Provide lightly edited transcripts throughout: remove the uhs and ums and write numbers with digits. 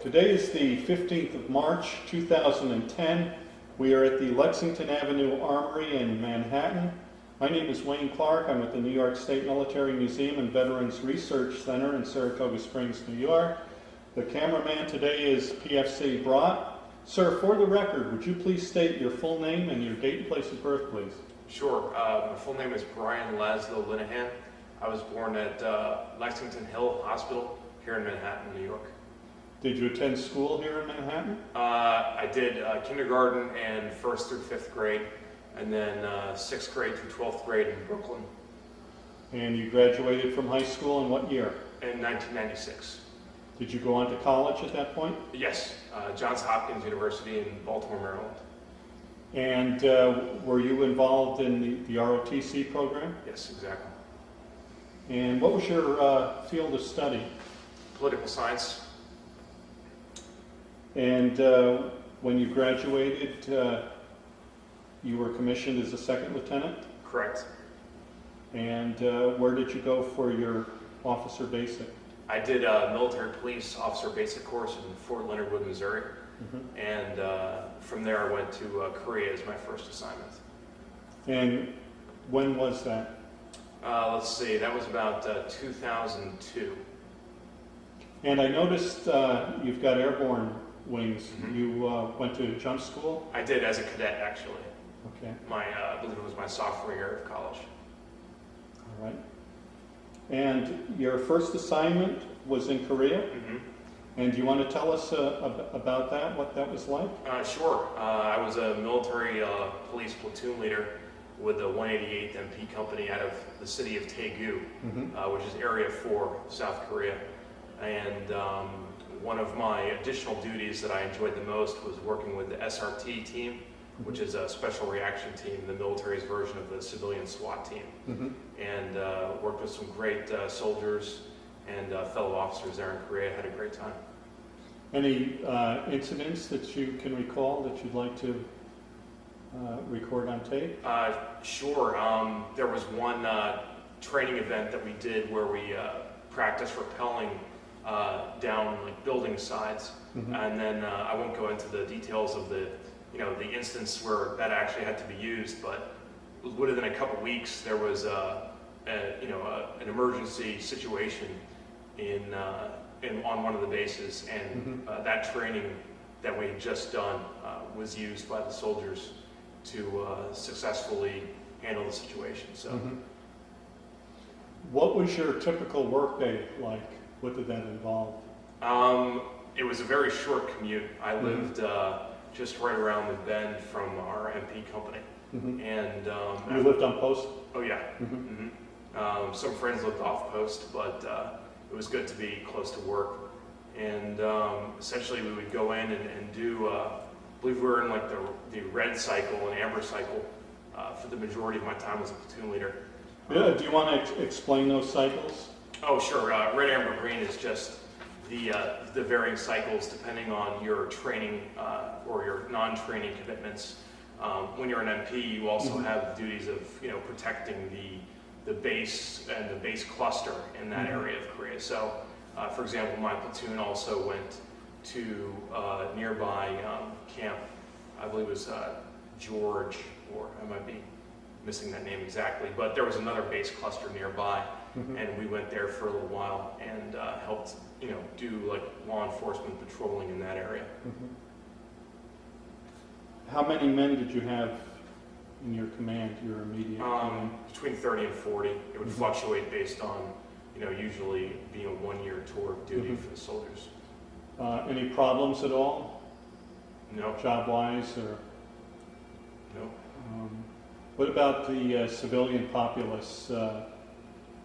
Today is the 15th of March, 2010. We are at the Lexington Avenue Armory in Manhattan. My name is Wayne Clark. I'm with the New York State Military Museum and Veterans Research Center in Saratoga Springs, New York. The cameraman today is PFC Brott. Sir, for the record, would you please state your full name and your date and place of birth, please? Sure. My full name is Byron Laszlo Linnehan. I was born at Lexington Hill Hospital here in Manhattan, New York. Did you attend school here in Manhattan? I did kindergarten and 1st through 5th grade, and then 6th grade through 12th grade in Brooklyn. And you graduated from high school in what year? In 1996. Did you go on to college at that point? Yes, Johns Hopkins University in Baltimore, Maryland. And were you involved in the ROTC program? Yes, exactly. And what was your field of study? Political science. And when you graduated, you were commissioned as a second lieutenant? Correct. And where did you go for your officer basic? I did a military police officer basic course in Fort Leonard Wood, Missouri. And from there I went to Korea as my first assignment. And when was that? Let's see, that was about 2002. And I noticed you've got airborne wings. You went to jump school? I did as a cadet, actually. Okay. I believe it was my sophomore year of college. All right. And your first assignment was in Korea? And do you want to tell us about that, what that was like? Sure. I was a military police platoon leader with the 188th MP Company out of the city of Daegu, which is Area 4, South Korea. And one of my additional duties that I enjoyed the most was working with the Srt Team, which is a special reaction team, the military's version of the civilian SWAT team. And worked with some great soldiers and fellow officers there in Korea. Had a great time. Any incidents that you can recall that you'd like to record on tape? Sure. There was one training event that we did where we practiced rappelling down like building sides, and then I won't go into the details of the instance where that actually had to be used, but within a couple weeks there was an emergency situation on one of the bases, and that training that we had just done was used by the soldiers to successfully handle the situation. So, what was your typical workday like? What did that involve? It was a very short commute. I lived just right around the bend from our MP company. And you lived on post? Oh yeah. Some friends lived off post, but it was good to be close to work. And essentially we would go in and do, I believe we were in like the red cycle and amber cycle for the majority of my time as a platoon leader. Do you want to explain those cycles? Oh, sure. Red, amber, green is just the varying cycles depending on your training or your non-training commitments. When you're an MP, you also have the duties of protecting the base and the base cluster in that area of Korea. So, for example, my platoon also went to nearby camp. I believe it was George, or I might be missing that name exactly, but there was another base cluster nearby. And we went there for a little while and helped, do like law enforcement patrolling in that area. How many men did you have in your command, your immediate command? Between 30 and 40. It would fluctuate based on, usually being a one-year tour of duty for the soldiers. Any problems at all? No. Job-wise, or? No. What about the civilian populace?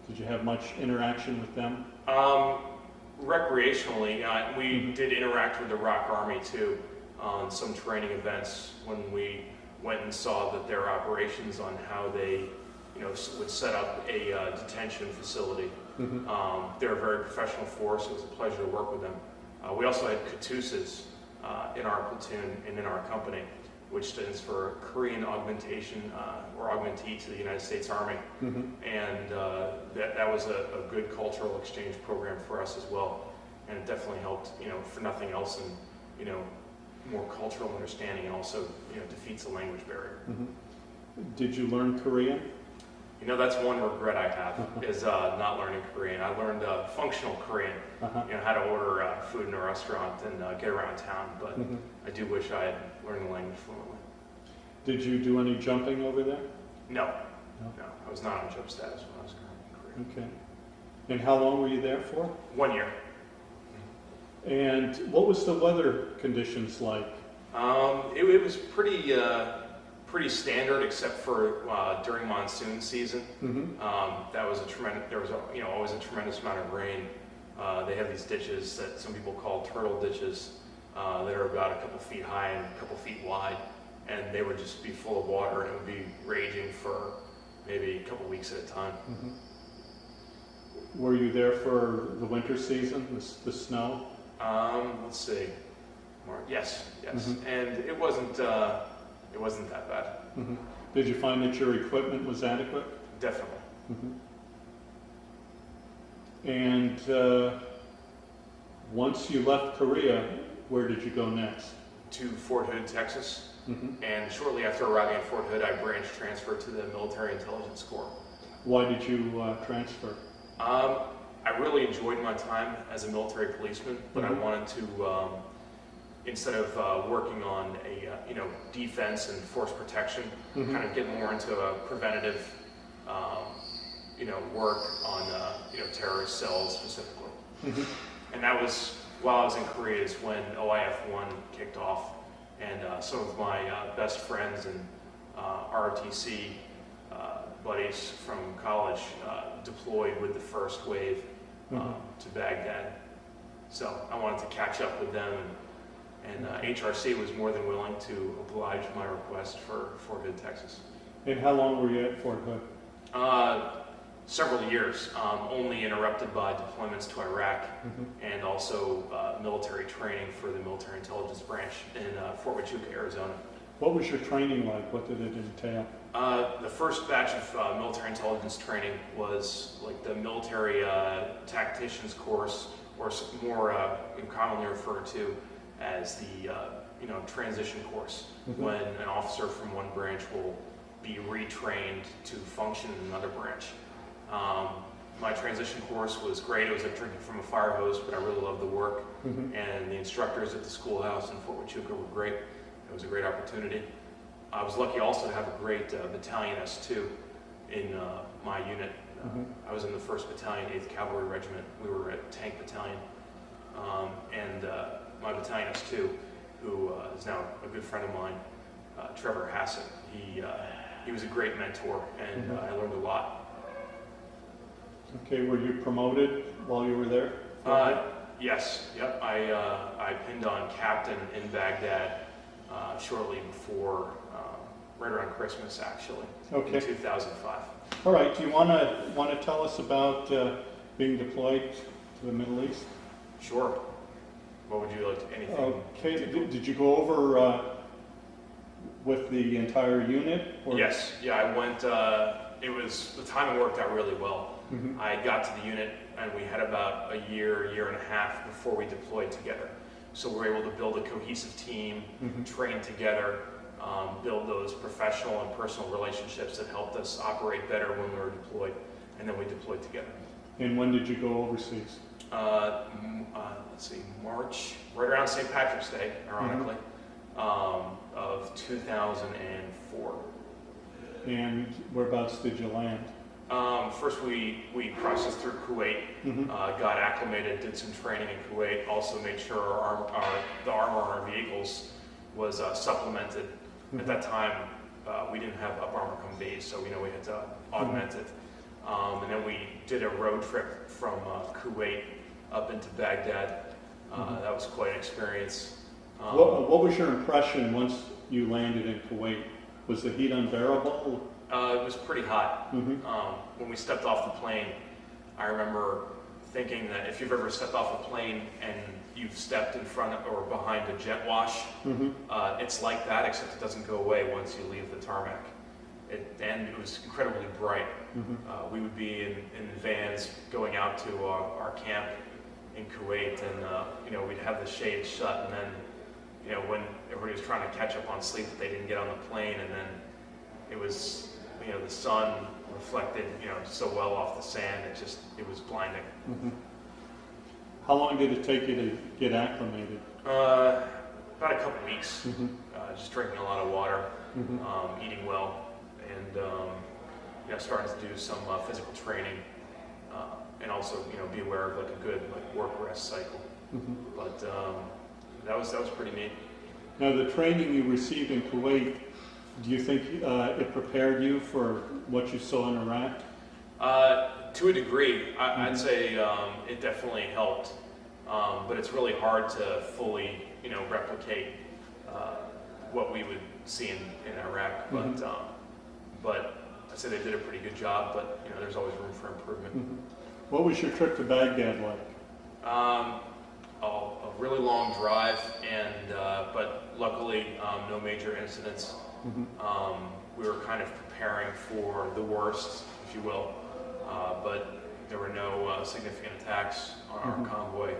Did you have much interaction with them? Recreationally, we did interact with the ROK Army too on some training events when we went and saw that their operations on how they, would set up a detention facility. They're a very professional force. It was a pleasure to work with them. We also had KATUSAs in our platoon and in our company, which stands for Korean Augmentation or Augmentee to the United States Army. And that was a good cultural exchange program for us as well. and it definitely helped, for nothing else, and more cultural understanding, and also defeats the language barrier. Did you learn Korean? That's one regret I have is not learning Korean. I learned functional Korean, how to order food in a restaurant and get around town, but I do wish I had learned the language fluently. Did you do any jumping over there? No. I was not on jump status when I was in Korea. Okay. And how long were you there for? 1 year. And what was the weather conditions like? It was pretty standard, except for during monsoon season. That was there was always a tremendous amount of rain. They have these ditches that some people call turtle ditches that are about a couple feet high and a couple feet wide, and they would just be full of water, and it would be raging for maybe a couple weeks at a time. Were you there for the winter season, the snow? Let's see. Yes, and it wasn't that bad. Did you find that your equipment was adequate? Definitely. And once you left Korea, where did you go next? To Fort Hood, Texas. And shortly after arriving at Fort Hood, I branch transferred to the Military Intelligence Corps. Why did you transfer? I really enjoyed my time as a military policeman, but I wanted to, instead of working on a defense and force protection, kind of get more into a preventative, work on terrorist cells specifically. And that was while I was in Korea is when OIF-1 kicked off, and some of my best friends and ROTC buddies from college deployed with the first wave to Baghdad. So I wanted to catch up with them, and HRC was more than willing to oblige my request for Fort Hood, Texas. And how long were you at Fort Hood? Several years, only interrupted by deployments to Iraq and also military training for the military intelligence branch in Fort Huachuca, Arizona. What was your training like? What did it entail? The first batch of military intelligence training was like the military tacticians course, or more commonly referred to as the transition course, when an officer from one branch will be retrained to function in another branch. My transition course was great. It was like drinking from a fire hose, but I really loved the work. And the instructors at the schoolhouse in Fort Huachuca were great. It was a great opportunity. I was lucky also to have a great battalion S2 in my unit. I was in the 1st Battalion, 8th Cavalry Regiment. We were a tank battalion. And my battalion S2, who is now a good friend of mine, Trevor Hassett, he was a great mentor, and I learned a lot. Okay, were you promoted while you were there? Yes, yep. I pinned on captain in Baghdad shortly before, right around Christmas actually, in 2005. All right, do you want to tell us about being deployed to the Middle East? Sure. What would you like to, anything? Okay, did you go over with the entire unit? Or? Yes, yeah, I went, the timing worked out really well. I got to the unit and we had about a year and a half before we deployed together. So we were able to build a cohesive team, train together, build those professional and personal relationships that helped us operate better when we were deployed, and then we deployed together. And when did you go overseas? Let's see, March, right around St. Patrick's Day, ironically, of 2004. And whereabouts did you land? First we processed through Kuwait, got acclimated, did some training in Kuwait, also made sure the armor on our vehicles was supplemented. At that time, we didn't have up armor come base, so we had to augment it. And then we did a road trip from Kuwait up into Baghdad. That was quite an experience. What was your impression once you landed in Kuwait? Was the heat unbearable? It was pretty hot. When we stepped off the plane, I remember thinking that if you've ever stepped off a plane and you've stepped in front of or behind a jet wash, it's like that, except it doesn't go away once you leave the tarmac. And it was incredibly bright. We would be in vans going out to our camp in Kuwait, and we'd have the shades shut, and then when everybody was trying to catch up on sleep, that they didn't get on the plane, and then it was the sun reflected so well off the sand, it was blinding. Mm-hmm. How long did it take you to get acclimated? About a couple weeks. Mm-hmm. Just drinking a lot of water, Mm-hmm. eating well, and starting to do some physical training, and also be aware of like a good work rest cycle. Mm-hmm. But that was pretty neat. Now, the training you received in Kuwait, do you think it prepared you for what you saw in Iraq? To a degree, I'd say it definitely helped, but it's really hard to fully replicate what we would see in Iraq. But I'd say they did a pretty good job. But there's always room for improvement. Mm-hmm. What was your trip to Baghdad like? A really long drive, but luckily no major incidents. Mm-hmm. We were kind of preparing for the worst, if you will, but there were no significant attacks on our Mm-hmm. convoy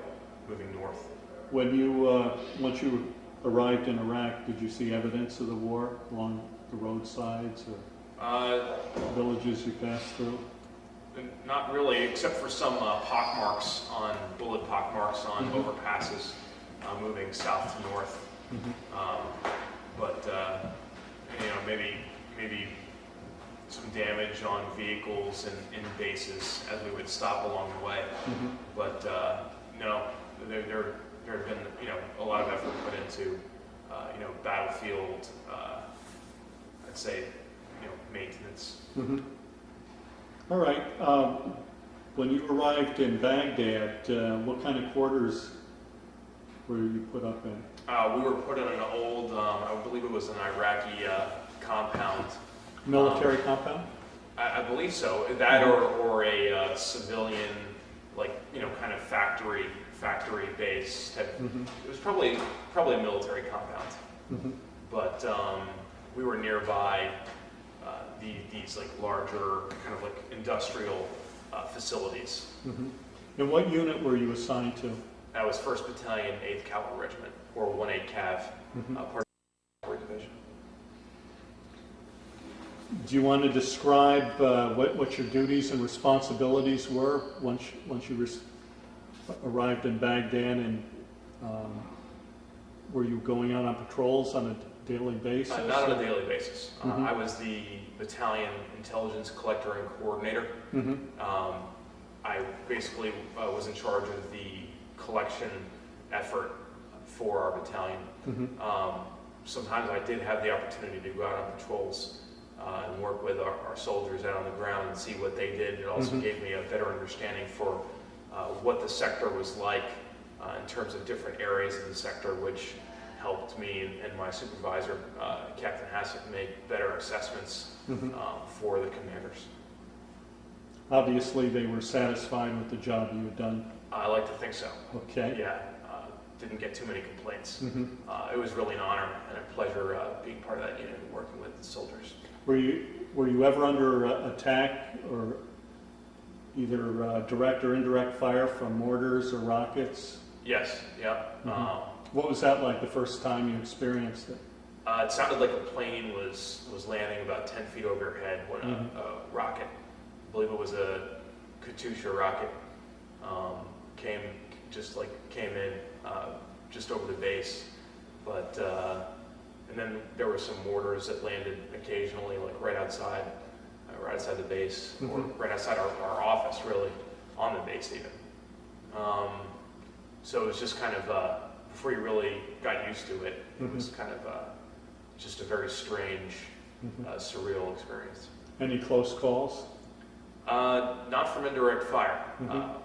moving north. When you, once you arrived in Iraq, did you see evidence of the war along the roadsides or villages you passed through? Not really, except for some bullet pockmarks on Mm-hmm. overpasses moving south to north. Mm-hmm. But maybe some damage on vehicles and in bases as we would stop along the way. Mm-hmm. But no, there have been a lot of effort put into battlefield, I'd say maintenance. Mm-hmm. All right. When you arrived in Baghdad, what kind of quarters were you put up in? We were put in an old, I believe it was an Iraqi compound. Military compound? I believe so. That or a civilian, kind of factory base type. Mm-hmm. It was probably a military compound. Mm-hmm. But we were nearby these larger kind of industrial facilities. Mm-hmm. And what unit were you assigned to? That was 1st Battalion, 8th Cavalry Regiment, or 1/8 Cav, Mm-hmm. part of the Cavalry Division. Do you want to describe what your duties and responsibilities were once you arrived in Baghdad, and were you going out on patrols on a daily basis? Not on a daily basis. Mm-hmm. I was the battalion intelligence collector and coordinator. Mm-hmm. I basically was in charge of the collection effort for our battalion. Mm-hmm. Sometimes I did have the opportunity to go out on patrols and work with our soldiers out on the ground and see what they did. It also Mm-hmm. gave me a better understanding for what the sector was like in terms of different areas of the sector, which helped me and my supervisor, Captain Hassett, make better assessments Mm-hmm. for the commanders. Obviously, they were satisfied with the job you had done. I like to think so. Okay. Yeah, didn't get too many complaints. Mm-hmm. It was really an honor and a pleasure being part of that unit and working with the soldiers. Were you ever under attack, or either direct or indirect fire from mortars or rockets? Yes, yeah. Mm-hmm. What was that like the first time you experienced it? It sounded like a plane was landing about 10 feet over your head when Mm-hmm. a rocket, I believe it was a Katyusha rocket, came in just over the base. But and then there were some mortars that landed occasionally, right outside the base, or Mm-hmm. right outside our office, really, on the base even. So it was just kind of, before you really got used to it, it was kind of just a very strange, surreal experience. Any close calls? Not from indirect fire, Mhm.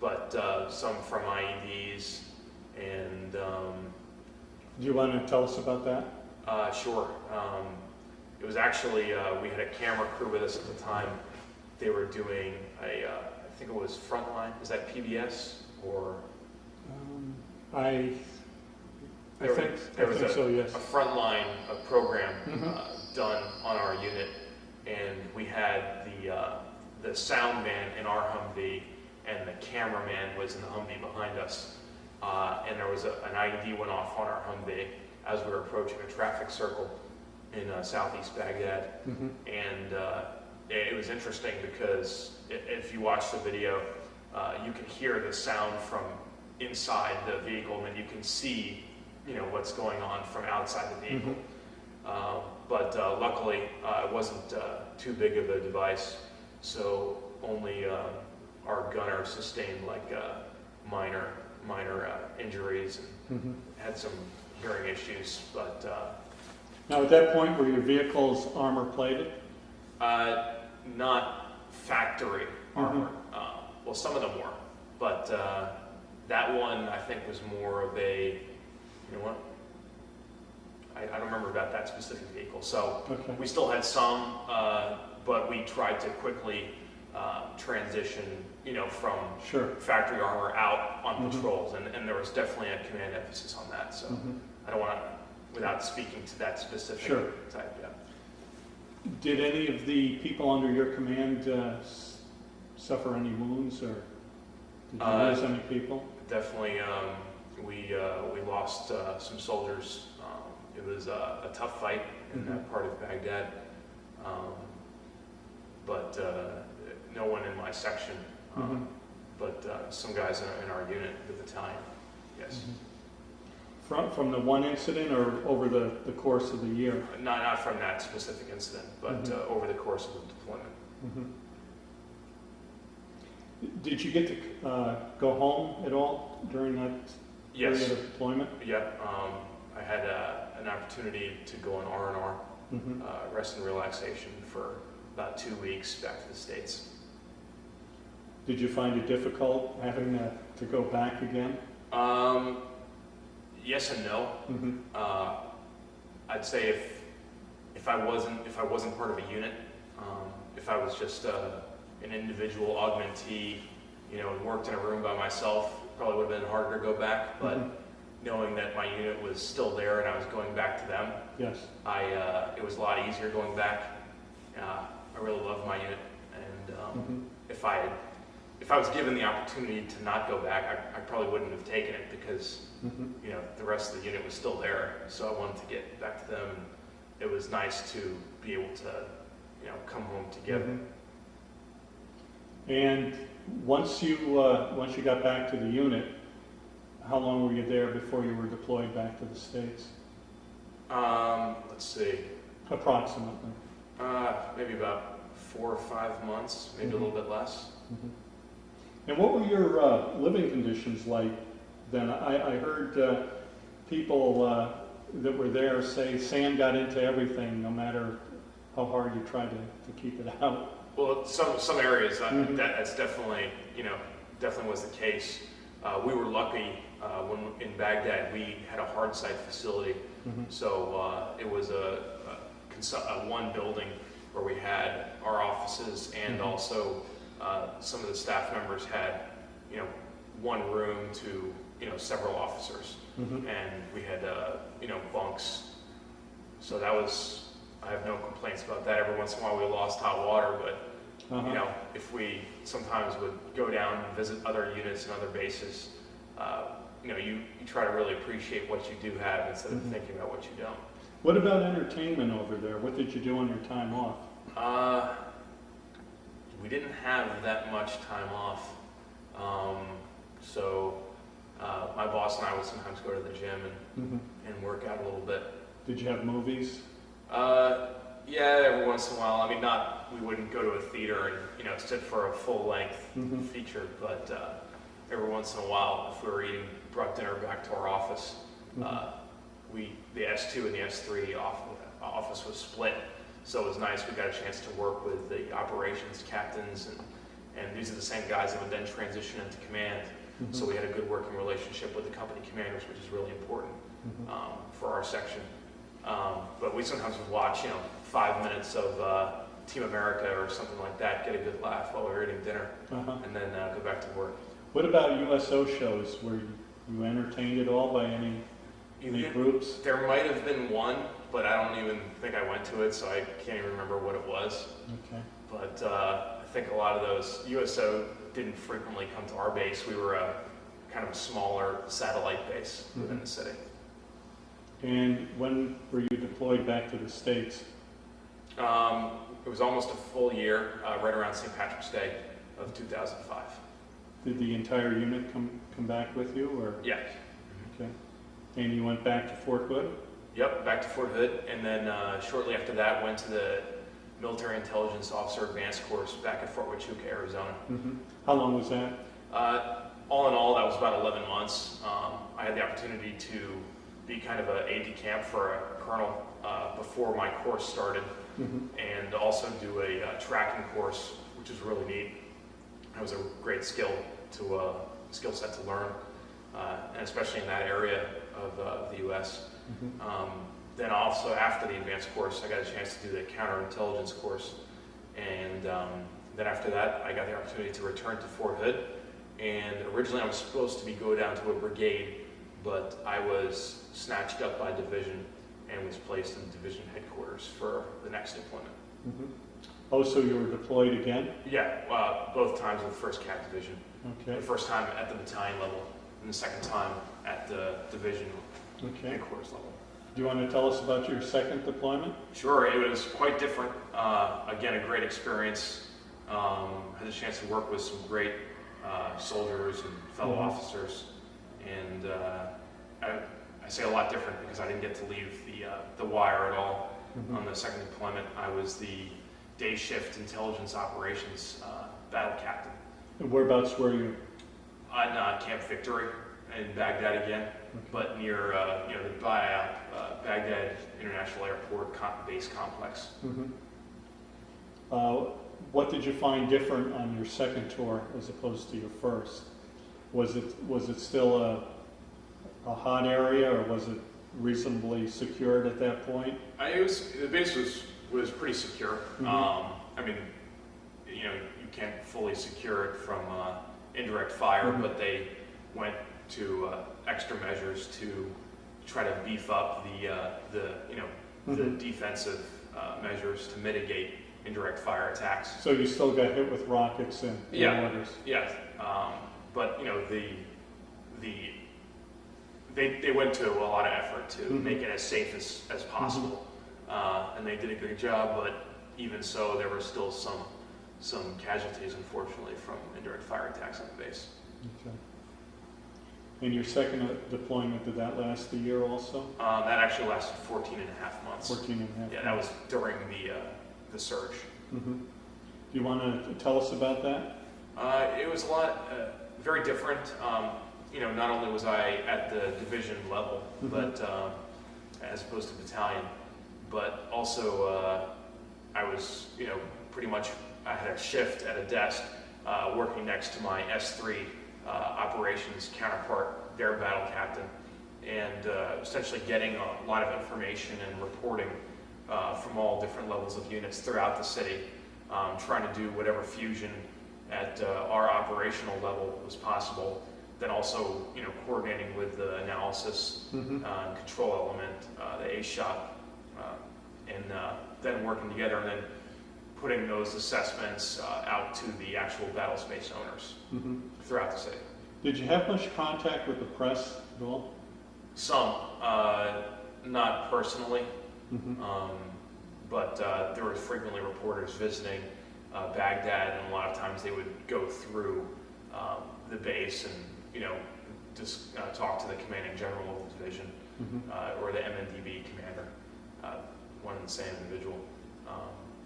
but some from IEDs, and Do you want to tell us about that? sure. It was actually, we had a camera crew with us at the time. They were doing I think it was Frontline. Is that PBS or? I There think was so, yes. a Frontline program Mhm. done on our unit, and we had the sound man in our Humvee and the cameraman was in the Humvee behind us. And there was an IED went off on our Humvee as we were approaching a traffic circle in southeast Baghdad. And it was interesting because if you watch the video, you can hear the sound from inside the vehicle, and then you can see, what's going on from outside the vehicle. But luckily, it wasn't too big of a device, so only our gunner sustained like minor injuries and had some hearing issues. But now, at that point, were your vehicles armor plated? Not factory armor. Well, some of them were, but that one I think was more of a, I don't remember about that specific vehicle. So we still had some, but we tried to quickly transition, from factory armor out on patrols, and there was definitely a command emphasis on that. So I don't want to, without speaking to that specific type. Yeah. Did any of the people under your command suffer any wounds, or did you lose any people? Definitely, we lost some soldiers. It was a tough fight in that part of Baghdad, but no one in my section, but some guys in our unit, the battalion, yes. From the one incident, or over the course of the year? Not from that specific incident, but over the course of the deployment. Did you get to go home at all during that period of deployment? Yep. I had an opportunity to go on R&R, rest and relaxation, for about 2 weeks back to the States. Did you find it difficult having to go back again? Yes and no. I'd say if I wasn't part of a unit, if I was just an individual augmentee, and worked in a room by myself, probably would have been harder to go back. But knowing that my unit was still there and I was going back to them, it was a lot easier going back. I really love my unit, and if I was given the opportunity to not go back, I probably wouldn't have taken it, because the rest of the unit was still there. So I wanted to get back to them, and it was nice to be able to come home together. And once you got back to the unit, how long were you there before you were deployed back to the States? Let's see. Approximately. Maybe about 4 or 5 months, maybe a little bit less. And what were your living conditions like then? I heard people that were there say sand got into everything, no matter how hard you tried to keep it out. Well, some areas that's definitely definitely was the case. We were lucky when in Baghdad we had a hard site facility, so it was a one building where we had our offices, and also some of the staff members had one room to several officers, and we had bunks. So that was. I have no complaints about that. Every once in a while we lost hot water, but if we sometimes would go down and visit other units and other bases, you try to really appreciate what you do have instead of thinking about what you don't. What about entertainment over there? What did you do on your time off? We didn't have that much time off, so my boss and I would sometimes go to the gym and work out a little bit. Did you have movies? Yeah, every once in a while. I mean, we wouldn't go to a theater and sit for a full-length feature, but every once in a while, if we were brought dinner back to our office, the S2 and the S3 office was split, so it was nice. We got a chance to work with the operations captains, and these are the same guys that would then transition into command. So we had a good working relationship with the company commanders, which is really important for our section. But we sometimes would watch, 5 minutes of Team America or something like that, get a good laugh while we were eating dinner, and then go back to work. What about Uso Shows? Were you entertained at all by any groups? There might have been one, but I don't even think I went to it, so I can't even remember what it was. Okay. But I think a lot of those USO didn't frequently come to our base. We were a kind of a smaller satellite base within the city. And when were you deployed back to the States? It was almost a full year, right around St. Patrick's Day of 2005. Did the entire unit come back with you, or? Yeah. Okay. And you went back to Fort Hood? Yep, back to Fort Hood, and then shortly after that went to the Military Intelligence Officer Advanced Course back at Fort Huachuca, Arizona. How long was that? All in all, that was about 11 months. I had the opportunity to be kind of an aide-de-camp for a colonel before my course started, and also do a tracking course, which is really neat. It was a great skill set to learn, and especially in that area of the U.S. Then also after the advanced course, I got a chance to do the counterintelligence course, and then after that, I got the opportunity to return to Fort Hood. And originally, I was supposed to go down to a brigade, but I was snatched up by division and was placed in division headquarters for the next deployment. Oh, so you were deployed again? Yeah, both times with the 1st Cat Division. Okay. The first time at the battalion level, and the second time at the division headquarters level. Do you want to tell us about your second deployment? Sure, it was quite different. Again, a great experience. Had the chance to work with some great soldiers and fellow officers, and I say a lot different because I didn't get to leave the wire at all. On the second deployment, I was the day shift intelligence operations battle captain. And whereabouts were you? On Camp Victory in Baghdad again, but near the Baghdad International Airport base complex. What did you find different on your second tour as opposed to your first? Was it still a hot area, or was it reasonably secured at that point? The base was pretty secure. I mean, you can't fully secure it from indirect fire, but they went to extra measures to try to beef up the defensive measures to mitigate indirect fire attacks. So you still got hit with rockets and mortars? Yeah. But they went to a lot of effort to make it as safe as possible, and they did a good job. But even so, there were still some casualties, unfortunately, from indirect fire attacks on the base. Okay. And your second deployment, did that last a year also? That actually lasted 14 and a half months. 14 and a half. Yeah, that was during the surge. Do you want to tell us about that? It was a lot, very different. Not only was I at the division level, but as opposed to battalion, but also I was, pretty much, I had a shift at a desk working next to my S3 operations counterpart, their battle captain, and essentially getting a lot of information and reporting from all different levels of units throughout the city, trying to do whatever fusion at our operational level was possible. Then also, coordinating with the analysis and control element, the ACE shop, and then working together and then putting those assessments out to the actual battle space owners throughout the city. Did you have much contact with the press at all? Some, not personally, but there were frequently reporters visiting Baghdad, and a lot of times they would go through the base and just talk to the commanding general of the division or the MNDB commander, one and the same individual.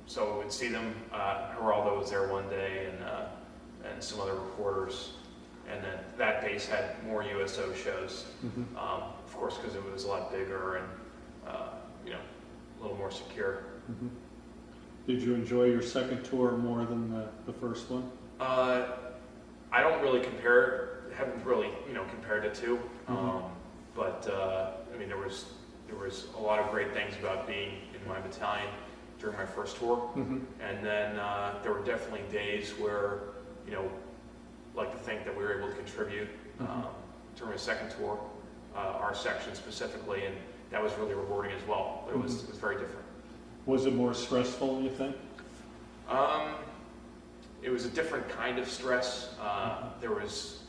So we would see them. Geraldo was there one day, and some other reporters. And then that base had more USO shows, of course, because it was a lot bigger and a little more secure. Did you enjoy your second tour more than the first one? I don't really haven't really compared the two, but I mean there was a lot of great things about being in my battalion during my first tour, and then there were definitely days where like to think that we were able to contribute during my second tour, our section specifically, and that was really rewarding as well. It was very different. Was it more stressful, you think? it was a different kind of stress. There was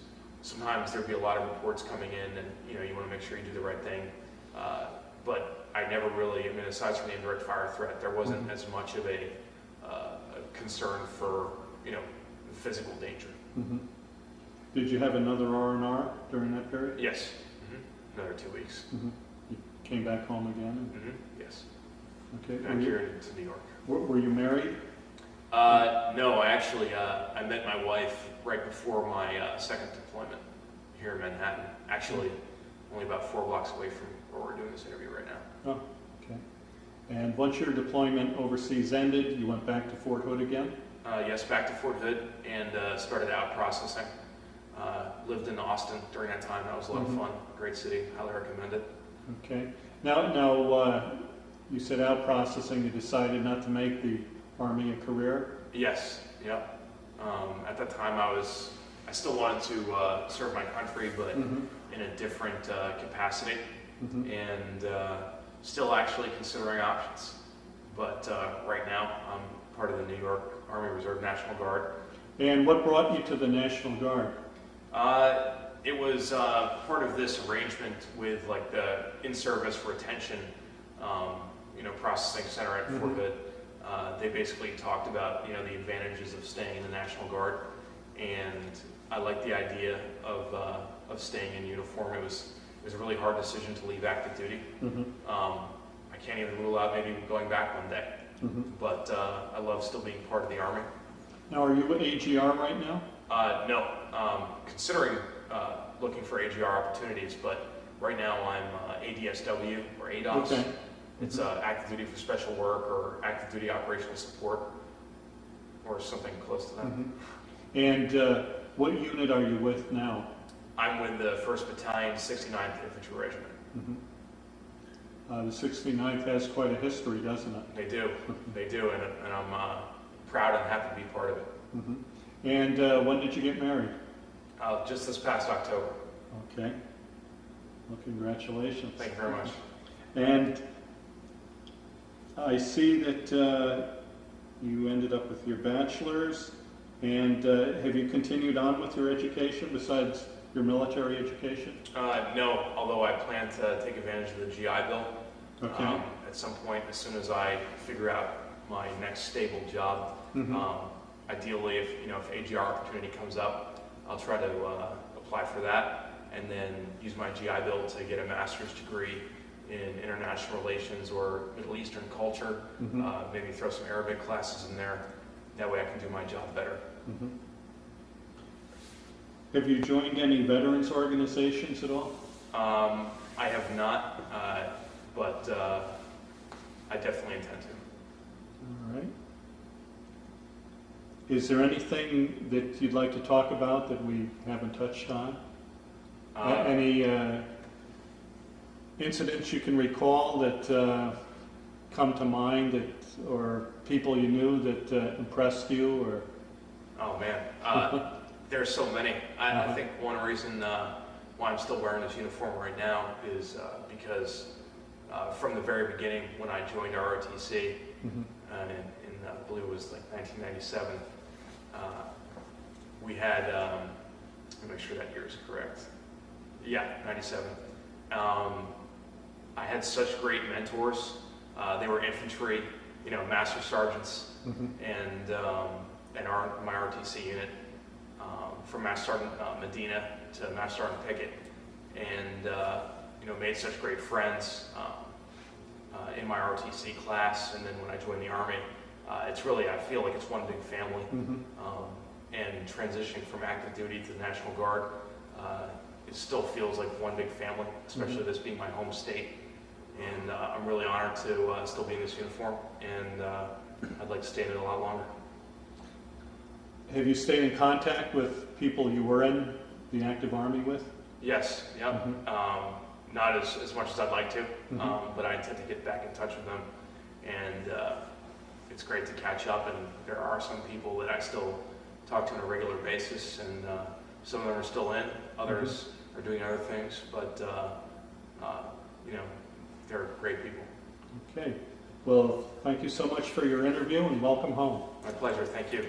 sometimes there'd be a lot of reports coming in, and you want to make sure you do the right thing. But I never really, I mean, aside from the indirect fire threat, there wasn't as much of a concern for physical danger. Did you have another R&R during that period? Yes, another 2 weeks. You came back home again? Yes. Okay. Back here to New York. Were you married? No, I actually I met my wife right before my second deployment here in Manhattan. Actually, only about 4 blocks away from where we're doing this interview right now. Oh, okay. And once your deployment overseas ended, you went back to Fort Hood again? Yes, back to Fort Hood and started out processing. Lived in Austin during that time. That was a lot of fun. Great city. Highly recommend it. Okay. Now, you said out processing. You decided not to make the Army a career? Yes. Yep. At that time, I still wanted to serve my country, but in a different capacity, and still actually considering options. But right now, I'm part of the New York Army Reserve National Guard. And what brought you to the National Guard? It was part of this arrangement with like the in-service retention, processing center at Fort Hood. They basically talked about the advantages of staying in the National Guard, and I liked the idea of staying in uniform. It was a really hard decision to leave active duty. I can't even rule out maybe going back one day, but I love still being part of the Army. Now, are you AGR right now? No, considering looking for AGR opportunities, but right now I'm ADSW or ADOS. Okay. It's active duty for special work or active duty operational support or something close to that. And what unit are you with now? I'm with the 1st Battalion, 69th Infantry Regiment. The 69th has quite a history, doesn't it? They do, and I'm proud and happy to be part of it. And when did you get married? Just this past October. Okay. Well, congratulations. Thank you very much. And I see that you ended up with your bachelor's, and have you continued on with your education besides your military education? No, although I plan to take advantage of the GI Bill at some point as soon as I figure out my next stable job. Ideally, if AGR opportunity comes up, I'll try to apply for that and then use my GI Bill to get a master's degree in international relations or Middle Eastern culture. Maybe throw some Arabic classes in there. That way I can do my job better. Have you joined any veterans organizations at all? I have not, but I definitely intend to. All right. Is there anything that you'd like to talk about that we haven't touched on? Any incidents you can recall that come to mind or people you knew that impressed you? Or oh man, there's so many. I think one reason why I'm still wearing this uniform right now is because from the very beginning when I joined ROTC, and I believe it was like 1997, we had, let me make sure that year is correct. Yeah, 97. I had such great mentors. They were infantry, master sergeants, and my ROTC unit, from Master Sergeant Medina to Master Sergeant Pickett, and made such great friends in my ROTC class, and then when I joined the Army, it's really, I feel like it's one big family. And transitioning from active duty to the National Guard, it still feels like one big family, especially this being my home state. And I'm really honored to still be in this uniform, and I'd like to stay in it a lot longer. have you stayed in contact with people you were in the active Army with? Yes, yep. Not as much as I'd like to, but I intend to get back in touch with them. And it's great to catch up, and there are some people that I still talk to on a regular basis, and some of them are still in, others are doing other things, but they're great people. Okay. Well, thank you so much for your interview, and welcome home. My pleasure, thank you.